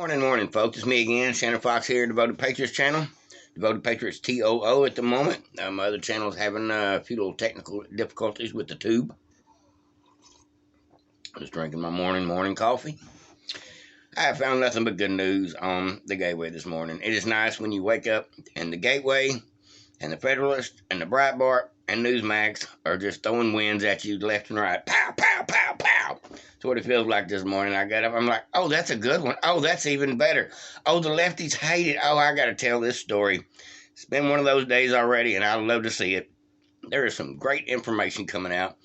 Morning, folks. It's me again, Shannon Fox here, Devoted Patriots channel. Devoted Patriots TOO at the moment. My other channel is having a few little technical difficulties with the tube. Just drinking my morning coffee. I have found nothing but good news on the Gateway this morning. It is nice when you wake up and the Gateway and the Federalist and the Breitbart and Newsmax are just throwing winds at you left and right. Pow, pow, pow, pow. That's what it feels like this morning. I got up, I'm like, oh, that's a good one. Oh, that's even better. Oh, the lefties hate it. Oh, I got to tell this story. It's been one of those days already, and I'd love to see it. There is some great information coming out.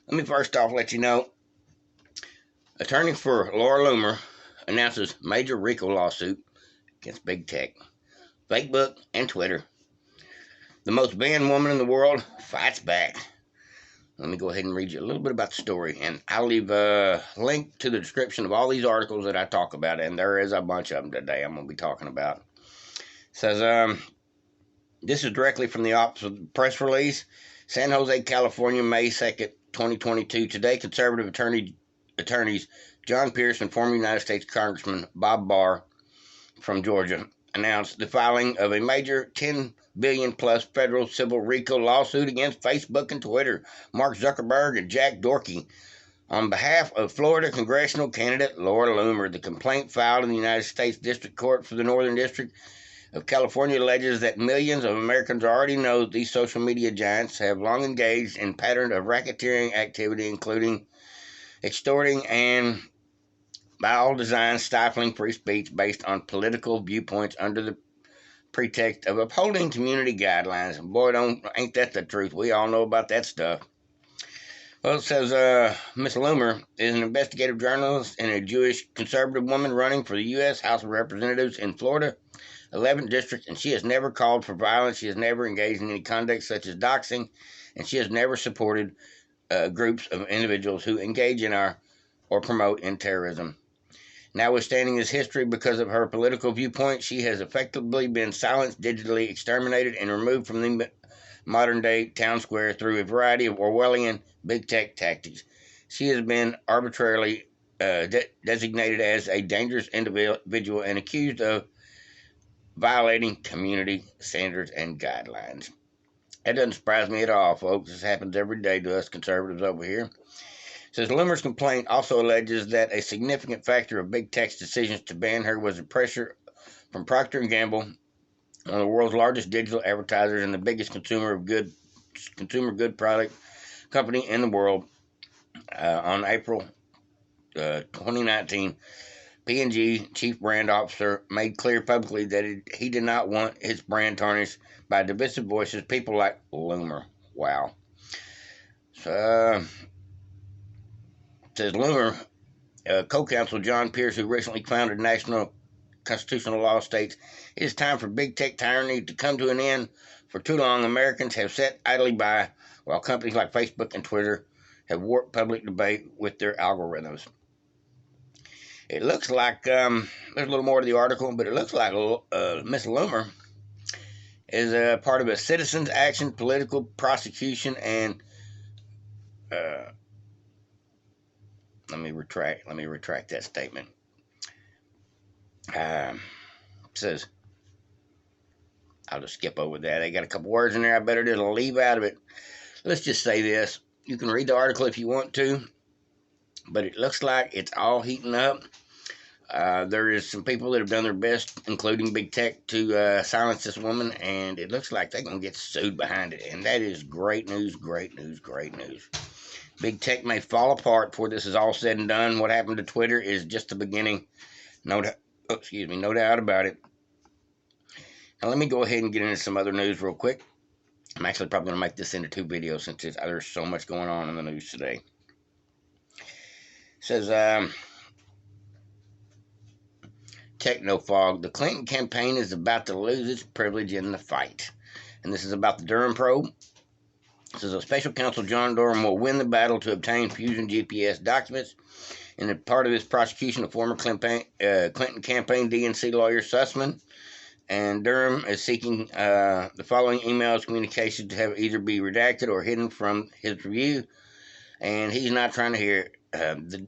Let me first off let you know, attorney for Laura Loomer announces major RICO lawsuit against big tech, Facebook, and Twitter. The most banned woman in the world fights back. Let me go ahead and read you a little bit about the story, and I'll leave a link to the description of all these articles that I talk about, and there is a bunch of them today I'm going to be talking about. It says, this is directly from the office of the press release. San Jose, California, May 2nd, 2022. Today, conservative attorneys John Pierce and former United States Congressman Bob Barr from Georgia announced the filing of a major $10 billion plus federal civil RICO lawsuit against Facebook and Twitter, Mark Zuckerberg and Jack Dorsey. On behalf of Florida congressional candidate Laura Loomer, the complaint filed in the United States District Court for the Northern District of California alleges that millions of Americans already know these social media giants have long engaged in pattern of racketeering activity, including extorting and, by all design, stifling free speech based on political viewpoints under the pretext of upholding community guidelines. Boy, ain't that the truth. We all know about that stuff. Well, it says Miss Loomer is an investigative journalist and a Jewish conservative woman running for the U.S. House of Representatives in Florida 11th District, and she has never called for violence. She has never engaged in any conduct such as doxing, and she has never supported groups of individuals who engage in or promote in terrorism. Notwithstanding this history, because of her political viewpoint, she has effectively been silenced, digitally exterminated, and removed from the modern-day town square through a variety of Orwellian big tech tactics. She has been arbitrarily designated as a dangerous individual and accused of violating community standards and guidelines. That doesn't surprise me at all, folks. This happens every day to us conservatives over here. Says Loomer's complaint also alleges that a significant factor of big tech's decisions to ban her was the pressure from Procter & Gamble, one of the world's largest digital advertisers and the biggest consumer good product company in the world. On April 2019, P&G chief brand officer made clear publicly that he did not want his brand tarnished by divisive voices, people like Loomer. Wow. So, says Loomer, co-counsel John Pierce, who recently founded National Constitutional Law, states, it is time for big tech tyranny to come to an end. For too long, Americans have sat idly by while companies like Facebook and Twitter have warped public debate with their algorithms. It looks like, there's a little more to the article, but it looks like Miss Loomer is a part of a citizens' action, political prosecution, and let me retract that statement. It says, I'll just skip over that. I got a couple words in there I better just leave out of it. Let's just say this. You can read the article if you want to, but it looks like it's all heating up. There is some people that have done their best, including big tech, to silence this woman, and it looks like they're going to get sued behind it, and that is great news, great news, great news. Big tech may fall apart before this is all said and done. What happened to Twitter is just the beginning. No doubt about it. Now let me go ahead and get into some other news real quick. I'm actually probably going to make this into 2 videos since there's so much going on in the news today. It says, Technofog, the Clinton campaign is about to lose its privilege in the fight. And this is about the Durham probe. It says a special counsel, John Durham, will win the battle to obtain Fusion GPS documents. In a part of his prosecution of former Clinton campaign DNC lawyer Sussman, and Durham is seeking the following emails communications to have either be redacted or hidden from his review, and he's not trying to hear it.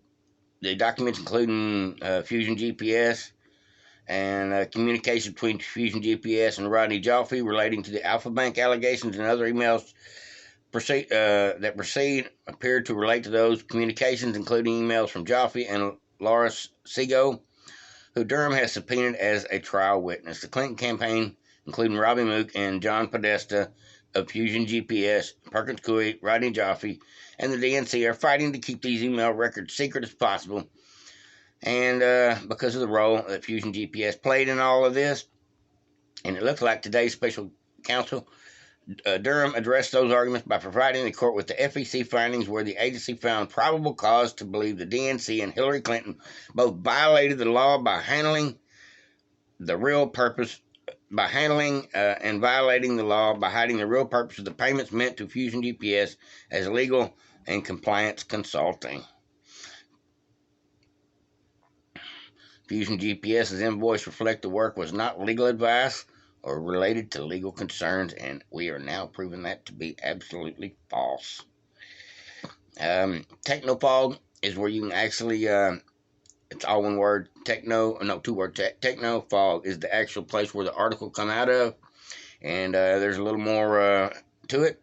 The documents including Fusion GPS, and communication between Fusion GPS and Rodney Joffe relating to the Alpha Bank allegations and other emails that proceed appear to relate to those communications, including emails from Joffe and Laura Segal, who Durham has subpoenaed as a trial witness. The Clinton campaign, including Robbie Mook and John Podesta of Fusion GPS, Perkins Coie, Rodney Joffe, and the DNC, are fighting to keep these email records secret as possible. And because of the role that Fusion GPS played in all of this, and it looks like today's special counsel, Durham addressed those arguments by providing the court with the FEC findings where the agency found probable cause to believe the DNC and Hillary Clinton both violated the law by handling the real purpose, and violating the law by hiding the real purpose of the payments meant to Fusion GPS as legal and compliance consulting. Fusion GPS's invoice reflect the work was not legal advice or related to legal concerns, and we are now proving that to be absolutely false. Technofog is where you can actually, it's all one word, two word, Technofog is the actual place where the article come out of, and there's a little more to it.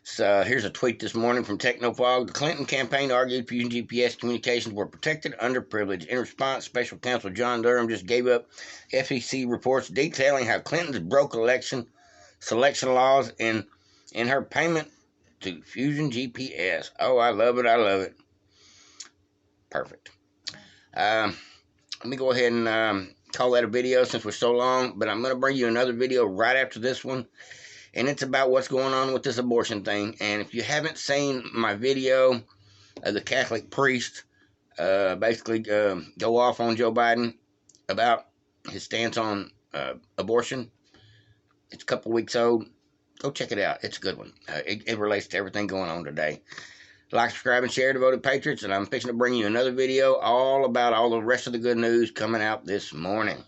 So here's a tweet this morning from Technofog. The Clinton campaign argued Fusion GPS communications were protected under privilege. In response, Special Counsel John Durham just gave up FEC reports detailing how Clinton's broke election selection laws in her payment to Fusion GPS. Oh, I love it. I love it. Perfect. Let me go ahead and call that a video since we're so long, but I'm going to bring you another video right after this one. And it's about what's going on with this abortion thing. And if you haven't seen my video of the Catholic priest basically go off on Joe Biden about his stance on abortion, it's a couple weeks old. Go check it out. It's a good one. It relates to everything going on today. Like, subscribe, and share, Devoted Patriots. And I'm fixing to bring you another video all about all the rest of the good news coming out this morning.